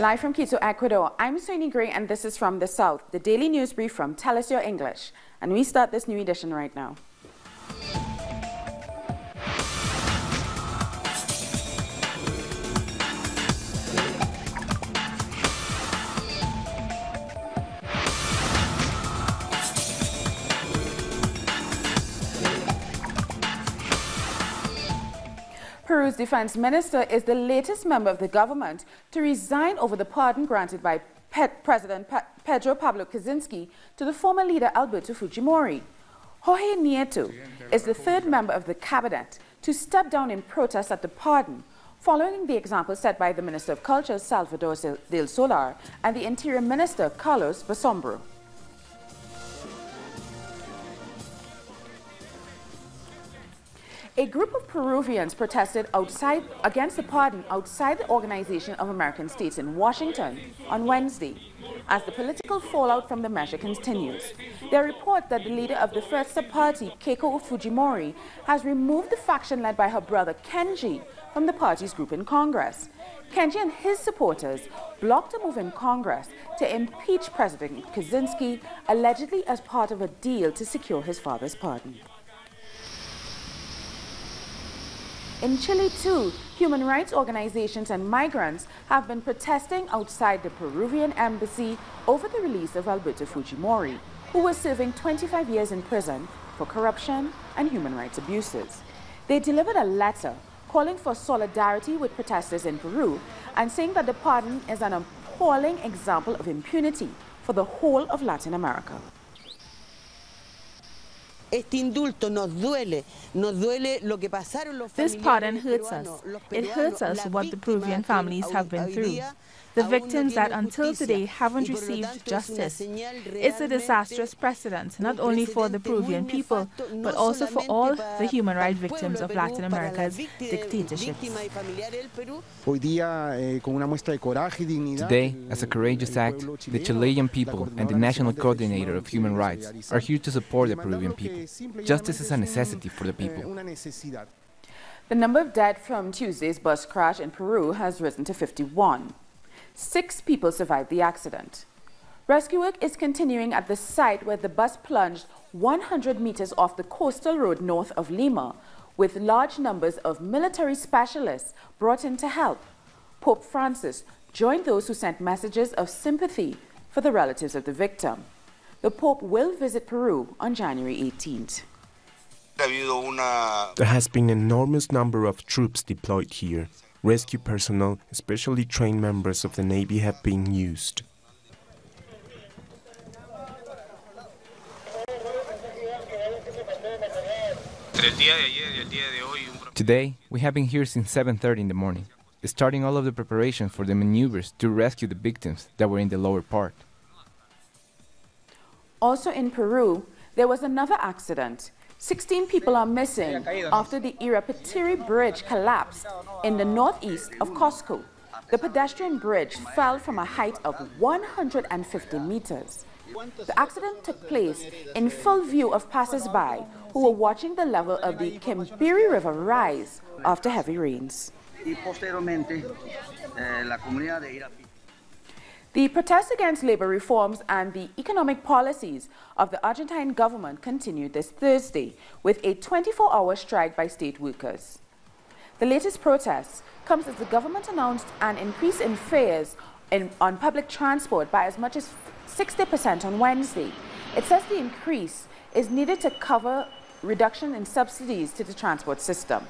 Live from Quito, Ecuador, I'm Soini Gray and this is From the South, the daily news brief from Tell Us Your English. And we start this new edition right now. Peru's defense minister is the latest member of the government to resign over the pardon granted by President Pedro Pablo Kuczynski to the former leader Alberto Fujimori. Jorge Nieto is the third member of the cabinet to step down in protest at the pardon, following the example set by the Minister of Culture Salvador del Solar and the Interior Minister Carlos Basombro. A group of Peruvians protested against the pardon outside the Organization of American States in Washington on Wednesday, as the political fallout from the measure continues. They report that the leader of the FtS party, Keiko Fujimori, has removed the faction led by her brother Kenji from the party's group in Congress. Kenji and his supporters blocked a move in Congress to impeach President Kuczynski, allegedly as part of a deal to secure his father's pardon. In Chile, too, human rights organizations and migrants have been protesting outside the Peruvian embassy over the release of Alberto Fujimori, who was serving 25 years in prison for corruption and human rights abuses. They delivered a letter calling for solidarity with protesters in Peru and saying that the pardon is an appalling example of impunity for the whole of Latin America. This pardon hurts us. It hurts us what the Peruvian families have been through. The victims that until today haven't received justice. It's a disastrous precedent, not only for the Peruvian people, but also for all the human rights victims of Latin America's dictatorships. Today, as a courageous act, the Chilean people and the National Coordinator of Human Rights are here to support the Peruvian people. Justice is a necessity for the people. The number of dead from Tuesday's bus crash in Peru has risen to 51. 6 people survived the accident. Rescue work is continuing at the site where the bus plunged 100 meters off the coastal road north of Lima, with large numbers of military specialists brought in to help. Pope Francis joined those who sent messages of sympathy for the relatives of the victim. The Pope will visit Peru on January 18th. There has been an enormous number of troops deployed here. Rescue personnel, especially trained members of the Navy, have been used. Today, we have been here since 7:30 in the morning, starting all of the preparations for the maneuvers to rescue the victims that were in the lower part. Also in Peru, there was another accident. 16 people are missing after the Irapetiri Bridge collapsed in the northeast of Cusco. The pedestrian bridge fell from a height of 150 meters. The accident took place in full view of passers-by who were watching the level of the Kimbiri River rise after heavy rains. The protests against labor reforms and the economic policies of the Argentine government continued this Thursday with a 24-hour strike by state workers. The latest protest comes as the government announced an increase in fares on public transport by as much as 60% on Wednesday. It says the increase is needed to cover reduction in subsidies to the transport system.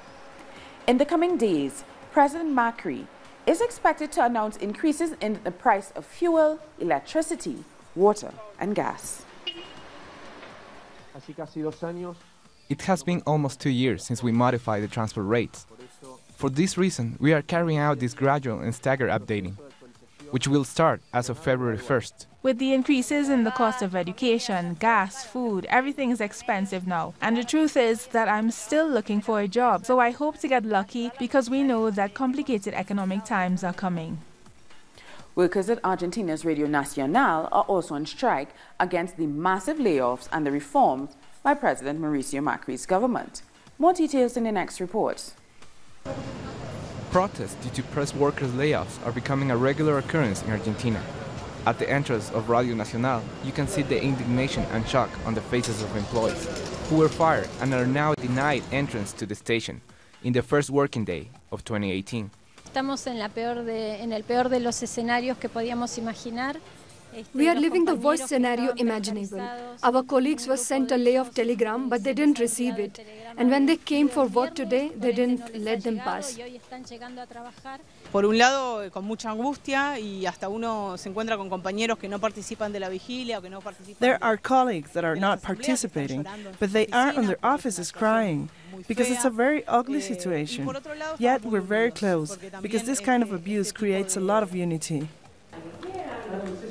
In the coming days, President Macri is expected to announce increases in the price of fuel, electricity, water, and gas. It has been almost 2 years since we modified the transport rates. For this reason, we are carrying out this gradual and staggered updating, which will start as of February 1st. With the increases in the cost of education, gas, food, everything is expensive now. And the truth is that I'm still looking for a job. So I hope to get lucky because we know that complicated economic times are coming. Workers at Argentina's Radio Nacional are also on strike against the massive layoffs and the reforms by President Mauricio Macri's government. More details in the next report. Protests due to press workers' layoffs are becoming a regular occurrence in Argentina. At the entrance of Radio Nacional, you can see the indignation and shock on the faces of employees who were fired and are now denied entrance to the station in the first working day of 2018. Estamos en el peor de los escenarios que podíamos imaginar. We are living the worst scenario imaginable. Our colleagues were sent a layoff telegram, but they didn't receive it. And when they came for work today, they didn't let them pass. Por un lado, con mucha angustia y hasta uno se encuentra con compañeros que no participan de la vigilia o que no participan. There are colleagues that are not participating, but they are on their offices crying because it's a very ugly situation. Yet we're very close because this kind of abuse creates a lot of unity.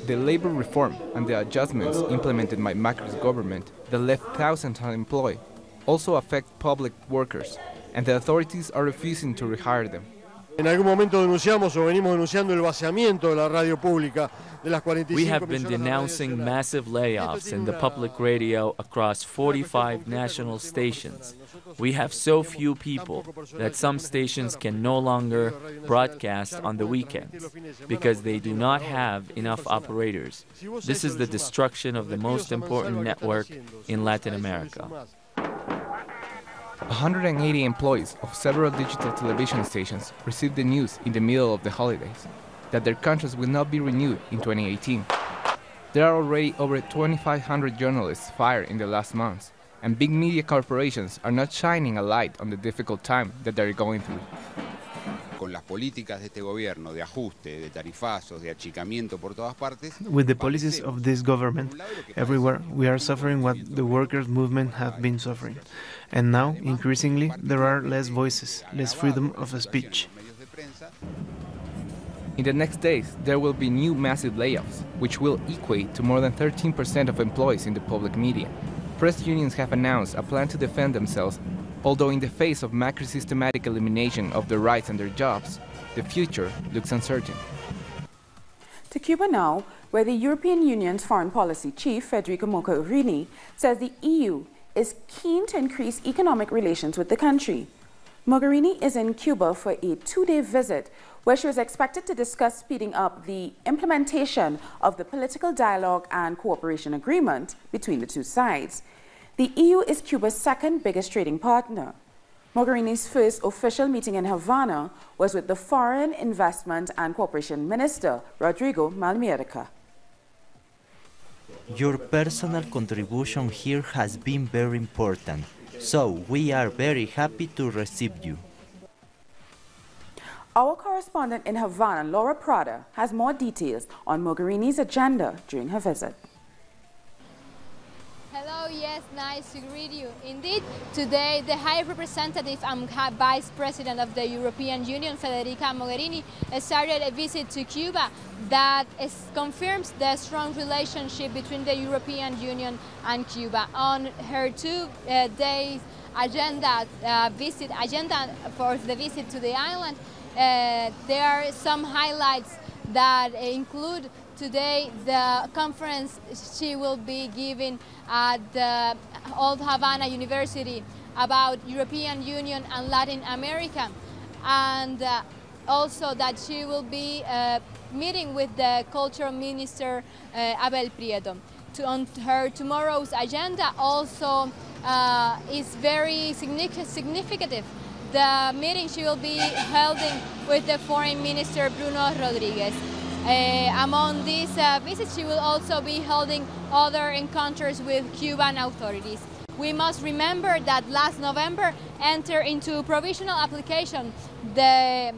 The labor reform and the adjustments implemented by Macri's government that left thousands unemployed also affect public workers, and the authorities are refusing to rehire them. En algún momento denunciamos o venimos denunciando el vaciamiento de la radio pública de las 45 We have been denouncing massive layoffs in the public radio across 45 national stations. We have so few people that some stations can no longer broadcast on the weekends because they do not have enough operators. This is the destruction of the most important network in Latin America. 180 employees of several digital television stations received the news in the middle of the holidays that their contracts will not be renewed in 2018. There are already over 2,500 journalists fired in the last months, and big media corporations are not shining a light on the difficult time that they're going through. Con las políticas de este gobierno de ajuste, de tarifazos, de achicamiento por todas partes. With the policies of this government everywhere, we are suffering what the workers' movement have been suffering. And now, increasingly, there are less voices, less freedom of speech. In the next days, there will be new massive layoffs, which will equate to more than 13% of employees in the public media. Press unions have announced a plan to defend themselves, although in the face of Macri's systematic elimination of their rights and their jobs, the future looks uncertain. To Cuba now, where the European Union's foreign policy chief, Federica Mogherini, says the EU is keen to increase economic relations with the country. Mogherini is in Cuba for a two-day visit where she was expected to discuss speeding up the implementation of the political dialogue and cooperation agreement between the two sides. The EU is Cuba's second biggest trading partner. Mogherini's first official meeting in Havana was with the Foreign Investment and Cooperation Minister, Rodrigo Malmierca. Your personal contribution here has been very important, so we are very happy to receive you. Our correspondent in Havana, Laura Prada, has more details on Mogherini's agenda during her visit. Hello, yes, nice to greet you. Indeed, today the High Representative and Vice President of the European Union, Federica Mogherini, started a visit to Cuba that confirms the strong relationship between the European Union and Cuba. On her two-day agenda for the visit to the island, there are some highlights that include today the conference she will be giving at the Old Havana University about European Union and Latin America, and also that she will be meeting with the Cultural Minister Abel Prieto. On her tomorrow's agenda also is very significant. The meeting she will be holding with the Foreign Minister Bruno Rodriguez. Among these visits, she will also be holding other encounters with Cuban authorities. We must remember that last November entered into provisional application the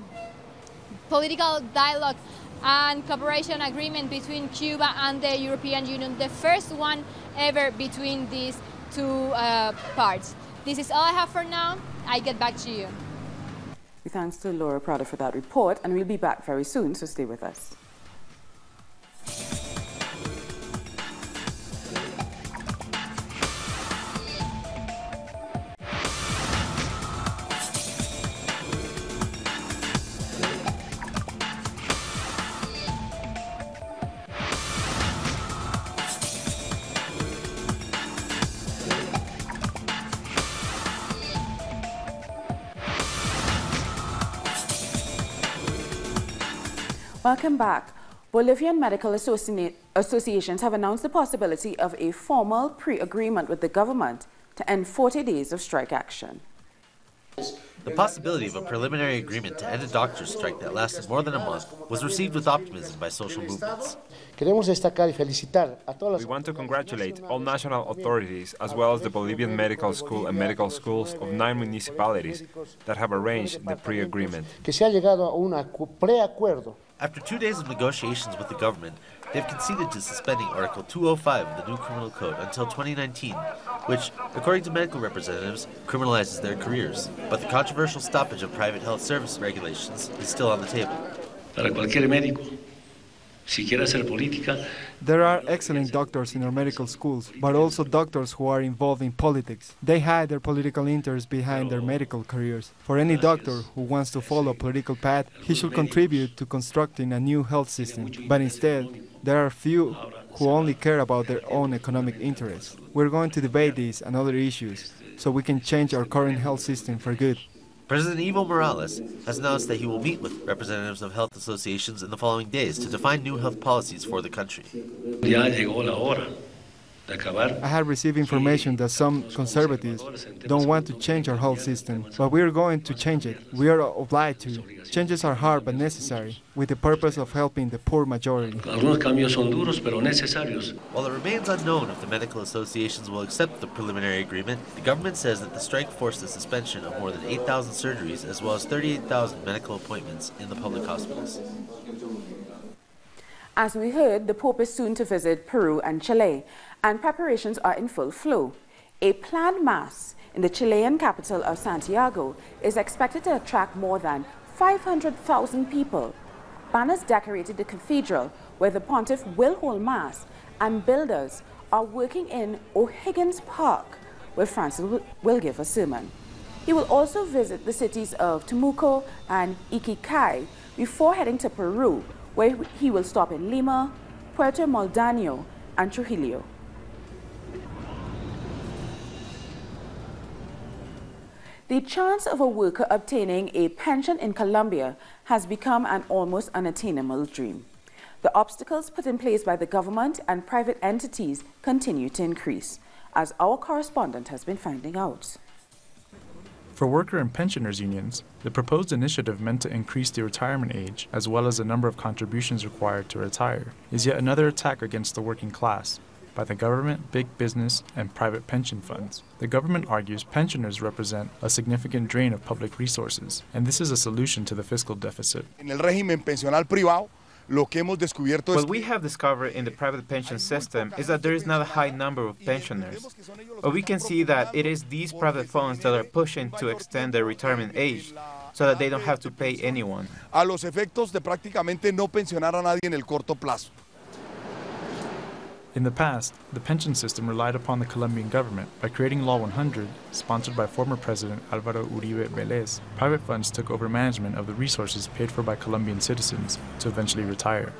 political dialogue and cooperation agreement between Cuba and the European Union, the first one ever between these two parts. This is all I have for now. I get back to you. Thanks to Laura Prada for that report, and we'll be back very soon, so stay with us. Welcome back. Bolivian medical associations have announced the possibility of a formal pre-agreement with the government to end 40 days of strike action. The possibility of a preliminary agreement to end a doctor's strike that lasted more than a month was received with optimism by social movements. We want to congratulate all national authorities as well as the Bolivian Medical School and medical schools of 9 municipalities that have arranged the pre-agreement. After 2 days of negotiations with the government, they've conceded to suspending Article 205 of the new criminal code until 2019, which, according to medical representatives, criminalizes their careers. But the controversial stoppage of private health service regulations is still on the table. There are excellent doctors in our medical schools, but also doctors who are involved in politics. They hide their political interests behind their medical careers. For any doctor who wants to follow a political path, he should contribute to constructing a new health system. But instead, there are few who only care about their own economic interests. We're going to debate these and other issues so we can change our current health system for good. President Evo Morales has announced that he will meet with representatives of health associations in the following days to define new health policies for the country. I have received information that some conservatives don't want to change our health system, but we are going to change it. We are obliged to. Changes are hard but necessary, with the purpose of helping the poor majority. While it remains unknown if the medical associations will accept the preliminary agreement, the government says that the strike forced the suspension of more than 8,000 surgeries as well as 38,000 medical appointments in the public hospitals. As we heard, the Pope is soon to visit Peru and Chile, and preparations are in full flow. A planned mass in the Chilean capital of Santiago is expected to attract more than 500,000 people. Banners decorated the cathedral where the pontiff will hold mass, and builders are working in O'Higgins Park where Francis will give a sermon. He will also visit the cities of Temuco and Iquique before heading to Peru, where he will stop in Lima, Puerto Maldonado, and Trujillo. The chance of a worker obtaining a pension in Colombia has become an almost unattainable dream. The obstacles put in place by the government and private entities continue to increase, as our correspondent has been finding out. For worker and pensioners unions, the proposed initiative meant to increase the retirement age as well as the number of contributions required to retire is yet another attack against the working class by the government, big business, and private pension funds. The government argues pensioners represent a significant drain of public resources, and this is a solution to the fiscal deficit. What we have discovered in the private pension system is that there is not a high number of pensioners. But we can see that it is these private funds that are pushing to extend their retirement age so that they don't have to pay anyone. In the past, the pension system relied upon the Colombian government. By creating Law 100, sponsored by former President Álvaro Uribe Vélez, private funds took over management of the resources paid for by Colombian citizens to eventually retire.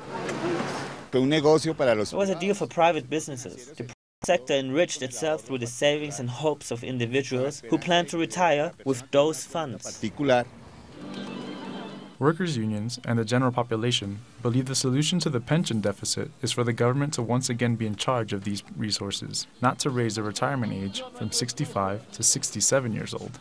It was a deal for private businesses. The private sector enriched itself through the savings and hopes of individuals who plan to retire with those funds. Workers' unions and the general population believe the solution to the pension deficit is for the government to once again be in charge of these resources, not to raise the retirement age from 65 to 67 years old.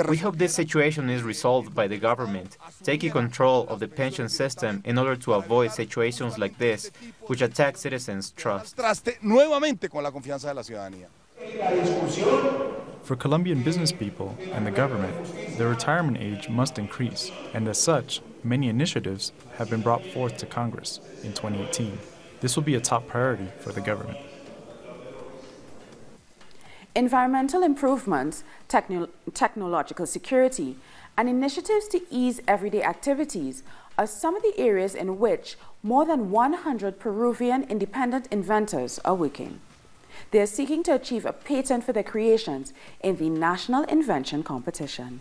We hope this situation is resolved by the government, taking control of the pension system in order to avoid situations like this, which attack citizens' trust. For Colombian business people and the government, the retirement age must increase, and as such, many initiatives have been brought forth to Congress in 2018. This will be a top priority for the government. Environmental improvements, technological security, and initiatives to ease everyday activities are some of the areas in which more than 100 Peruvian independent inventors are working. They are seeking to achieve a patent for their creations in the National Invention Competition.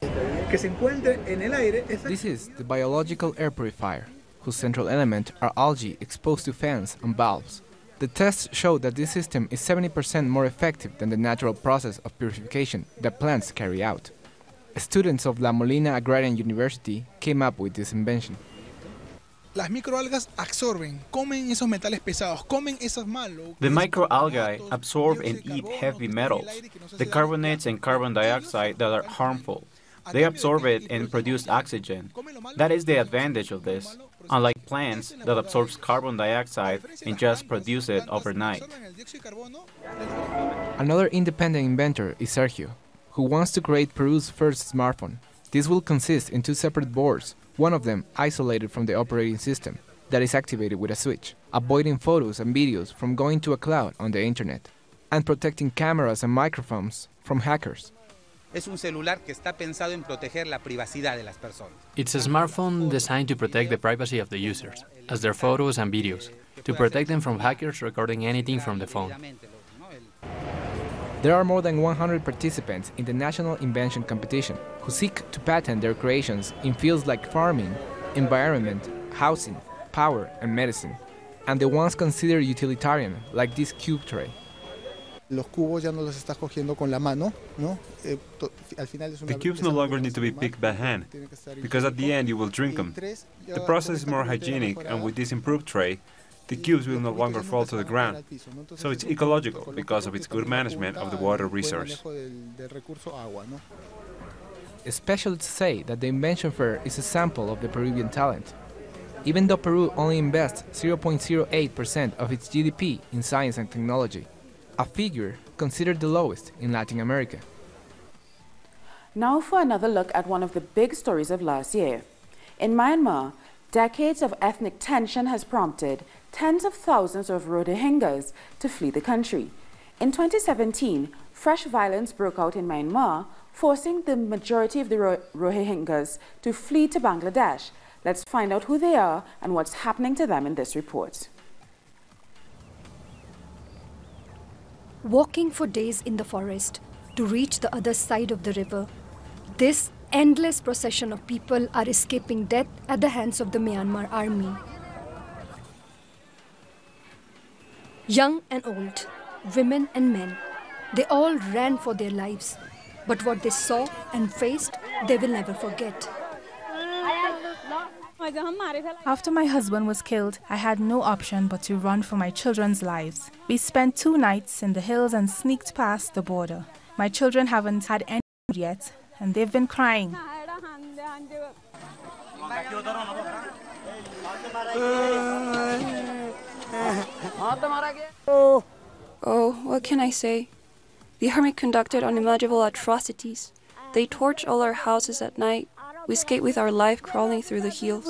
This is the biological air purifier, whose central element are algae exposed to fans and valves. The tests show that this system is 70% more effective than the natural process of purification that plants carry out. Students of La Molina Agrarian University came up with this invention. Las microalgas absorben, comen esos metales pesados, comen esas malos. The microalgae absorb and eat heavy metals, the carbonates and carbon dioxide that are harmful. They absorb it and produce oxygen. That is the advantage of this, unlike plants that absorbs carbon dioxide and just produce it overnight. Another independent inventor is Sergio, who wants to create Peru's first smartphone. This will consist in two separate boards, one of them isolated from the operating system, that is activated with a switch, avoiding photos and videos from going to a cloud on the internet, and protecting cameras and microphones from hackers. Es un celular que está pensado en proteger la privacidad de las personas. It's a smartphone designed to protect the privacy of the users, as their photos and videos, to protect them from hackers recording anything from the phone. There are more than 100 participants in the National Invention Competition who seek to patent their creations in fields like farming, environment, housing, power, and medicine, and the ones considered utilitarian, like this cube tray. The cubes no longer need to be picked by hand, because at the end you will drink them. The process is more hygienic, and with this improved tray, the cubes will no longer fall to the ground, so it's ecological because of its good management of the water resource. Especially to say that the invention fair is a sample of the Peruvian talent. Even though Peru only invests 0.08% of its GDP in science and technology, a figure considered the lowest in Latin America. Now for another look at one of the big stories of last year. In Myanmar, decades of ethnic tension has prompted tens of thousands of Rohingyas to flee the country. In 2017, fresh violence broke out in Myanmar, forcing the majority of the Rohingyas to flee to Bangladesh. Let's find out who they are and what's happening to them in this report. Walking for days in the forest to reach the other side of the river, this endless procession of people are escaping death at the hands of the Myanmar army. Young and old, women and men, they all ran for their lives. But what they saw and faced, they will never forget. After my husband was killed, I had no option but to run for my children's lives. We spent 2 nights in the hills and sneaked past the border. My children haven't had any food yet, and they've been crying. Oh, what can I say? The army conducted unimaginable atrocities. They torched all our houses at night. We escaped with our life crawling through the hills.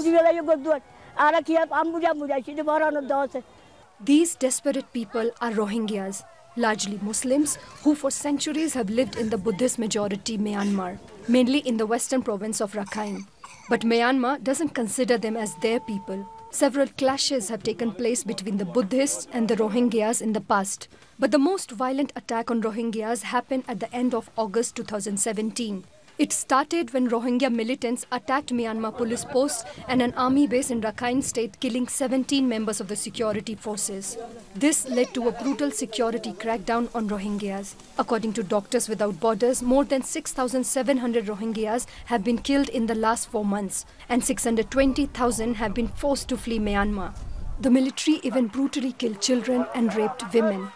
These desperate people are Rohingyas, largely Muslims, who for centuries have lived in the Buddhist majority Myanmar, mainly in the western province of Rakhine. But Myanmar doesn't consider them as their people. Several clashes have taken place between the Buddhists and the Rohingyas in the past. But the most violent attack on Rohingyas happened at the end of August 2017. It started when Rohingya militants attacked Myanmar police posts and an army base in Rakhine state, killing 17 members of the security forces. This led to a brutal security crackdown on Rohingyas. According to Doctors Without Borders, more than 6,700 Rohingyas have been killed in the last 4 months, and 620,000 have been forced to flee Myanmar. The military even brutally killed children and raped women.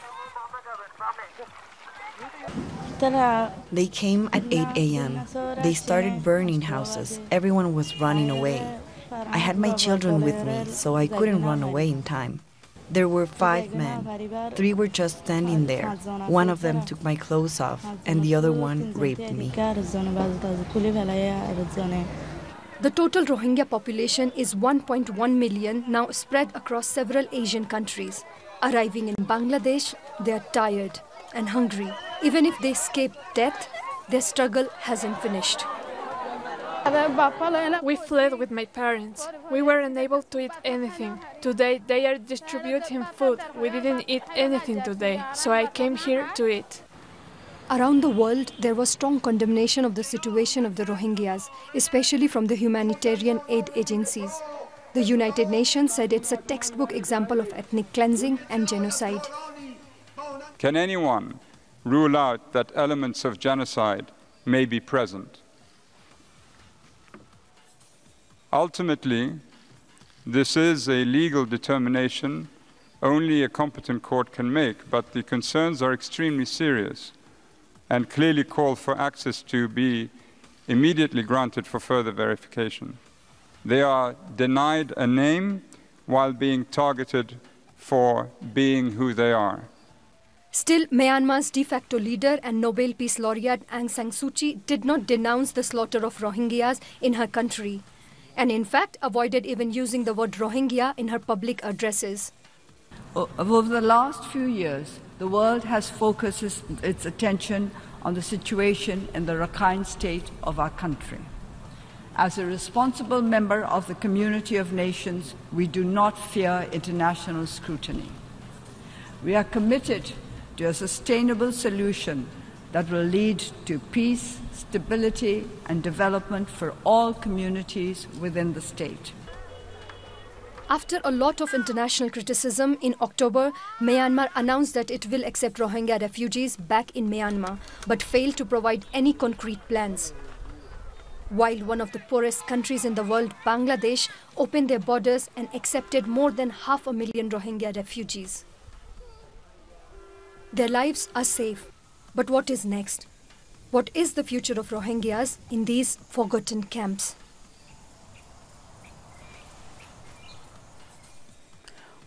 They came at 8 a.m. They started burning houses. Everyone was running away. I had my children with me, so I couldn't run away in time. There were 5 men. 3 were just standing there. One of them took my clothes off, and the other one raped me. The total Rohingya population is 1.1 million, now spread across several Asian countries. Arriving in Bangladesh, they are tired and hungry. Even if they escape death, their struggle hasn't finished. We fled with my parents. We were unable to eat anything. Today they are distributing food. We didn't eat anything today, so I came here to eat. Around the world, there was strong condemnation of the situation of the Rohingyas, especially from the humanitarian aid agencies. The United Nations said it's a textbook example of ethnic cleansing and genocide. Can anyone rule out that elements of genocide may be present? Ultimately, this is a legal determination only a competent court can make, but the concerns are extremely serious and clearly call for access to be immediately granted for further verification. They are denied a name while being targeted for being who they are. Still, Myanmar's de facto leader and Nobel Peace Laureate Aung San Suu Kyi did not denounce the slaughter of Rohingyas in her country, and in fact avoided even using the word Rohingya in her public addresses. Over the last few years, the world has focused its attention on the situation in the Rakhine state of our country. As a responsible member of the community of nations, we do not fear international scrutiny. We are committed to a sustainable solution that will lead to peace, stability, and development for all communities within the state. After a lot of international criticism, in October, Myanmar announced that it will accept Rohingya refugees back in Myanmar, but failed to provide any concrete plans. While one of the poorest countries in the world, Bangladesh, opened their borders and accepted more than 500,000 Rohingya refugees. Their lives are safe, but what is next? What is the future of Rohingyas in these forgotten camps?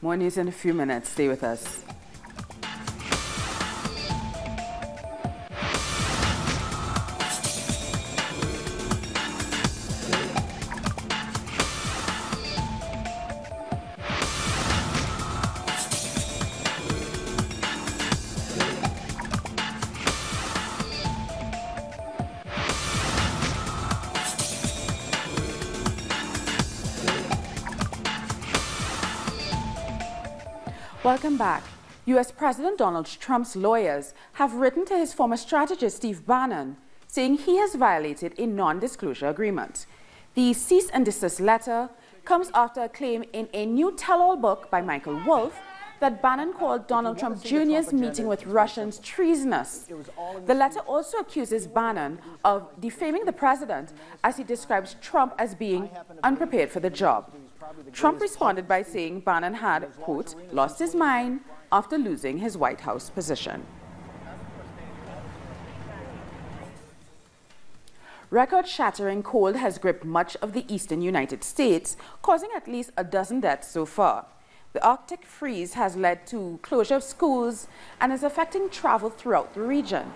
More news in a few minutes. Stay with us. Welcome back. U.S. President Donald Trump's lawyers have written to his former strategist Steve Bannon, saying he has violated a non-disclosure agreement. The cease and desist letter comes after a claim in a new tell-all book by Michael Wolff that Bannon called Donald Trump Jr.'s meeting with Russians treasonous. The letter also accuses Bannon of defaming the president as he describes Trump as being unprepared for the job. Trump responded by saying Bannon had, quote, lost his mind after losing his White House position. Record-shattering cold has gripped much of the eastern United States, causing at least a dozen deaths so far. The Arctic freeze has led to closure of schools and is affecting travel throughout the region.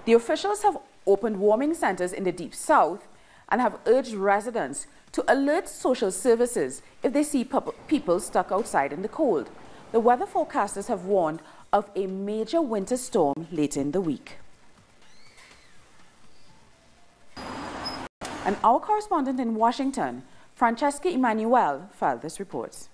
The officials have opened warming centers in the deep south and have urged residents to alert social services if they see people stuck outside in the cold. The weather forecasters have warned of a major winter storm later in the week. And our correspondent in Washington, Francesca Emanuel, filed this report.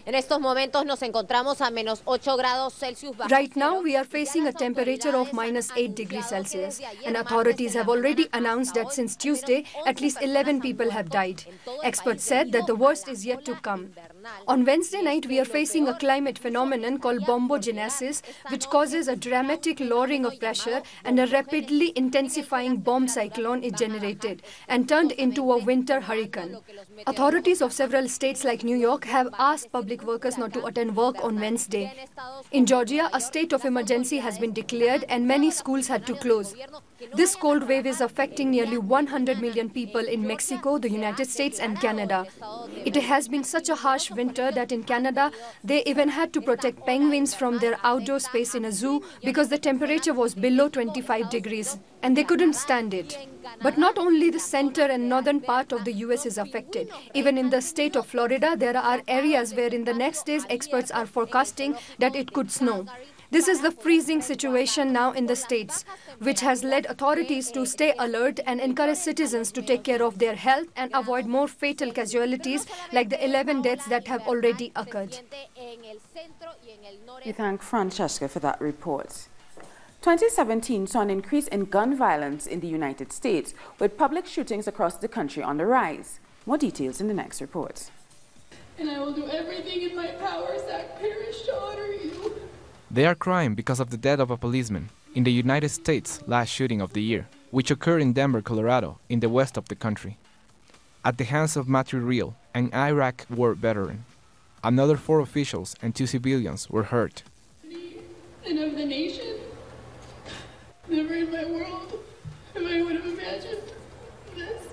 En estos momentos nos encontramos a menos 8 grados Celsius. Right now, we are facing a temperature of minus 8 degrees Celsius, and authorities have already announced that since Tuesday, at least 11 people have died. Experts said that the worst is yet to come. On Wednesday night, we are facing a climate phenomenon called bombogenesis, which causes a dramatic lowering of pressure, and a rapidly intensifying bomb cyclone is generated and turned into a winter hurricane. Authorities of several states like New York have asked public workers not to attend work on Wednesday. In Georgia, a state of emergency has been declared and many schools had to close. This cold wave is affecting nearly 100 million people in Mexico, the United States and Canada. It has been such a harsh winter that in Canada, they even had to protect penguins from their outdoor space in a zoo because the temperature was below 25 degrees and they couldn't stand it. But not only the center and northern part of the US is affected. Even in the state of Florida, there are areas where in the next days experts are forecasting that it could snow. This is the freezing situation now in the states, which has led authorities to stay alert and encourage citizens to take care of their health and avoid more fatal casualties like the 11 deaths that have already occurred. We thank Francesca for that report. 2017 saw an increase in gun violence in the United States, with public shootings across the country on the rise. More details in the next report. And I will do everything in my power, Zach Parrish, to honor you. They are crying because of the death of a policeman in the United States' last shooting of the year, which occurred in Denver, Colorado, in the west of the country. at the hands of Matthew Real, an Iraq war veteran. Another 4 officials and 2 civilians were hurt. And of the nation. Never in my world if I would have imagined this.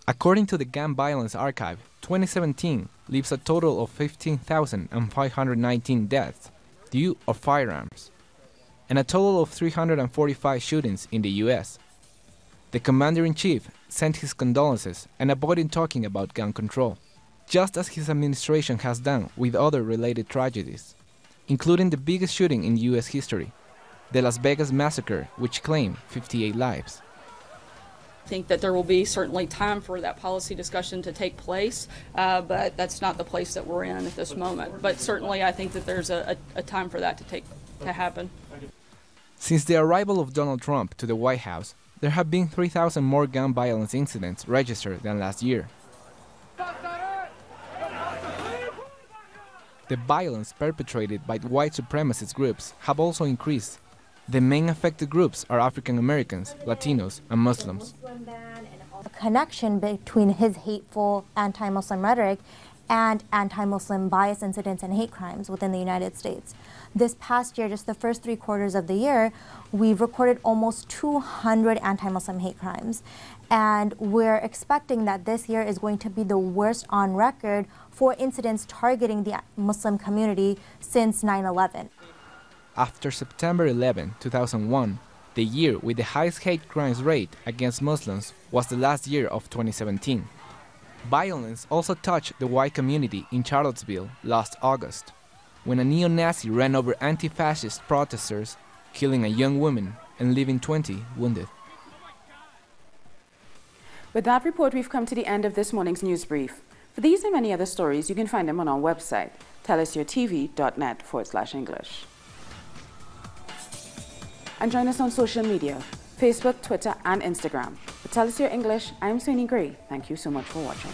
According to the Gun Violence Archive, 2017 leaves a total of 15,519 deaths due to firearms, and a total of 345 shootings in the U.S. The Commander-in-Chief sent his condolences and avoided talking about gun control, just as his administration has done with other related tragedies, including the biggest shooting in U.S. history, the Las Vegas massacre, which claimed 58 lives. I think that there will be certainly time for that policy discussion to take place, but that's not the place that we're in at this moment. But certainly I think that there's a time for that to happen. Since the arrival of Donald Trump to the White House, there have been 3,000 more gun violence incidents registered than last year. The violence perpetrated by white supremacist groups have also increased. The main affected groups are African Americans, Latinos, and Muslims. A connection between his hateful anti-Muslim rhetoric and anti-Muslim bias incidents and hate crimes within the United States. This past year, just the first 3 quarters of the year, we've recorded almost 200 anti-Muslim hate crimes. And we're expecting that this year is going to be the worst on record for incidents targeting the Muslim community since 9/11. After September 11, 2001, the year with the highest hate crimes rate against Muslims was the last year of 2017. Violence also touched the white community in Charlottesville last August, when a neo-Nazi ran over anti-fascist protesters, killing a young woman and leaving 20 wounded. With that report, we've come to the end of this morning's news brief. For these and many other stories, you can find them on our website, tellusyourtv.net/English. And join us on social media, Facebook, Twitter, and Instagram. For Tell Us Your English, I'm Sweeney Gray. Thank you so much for watching.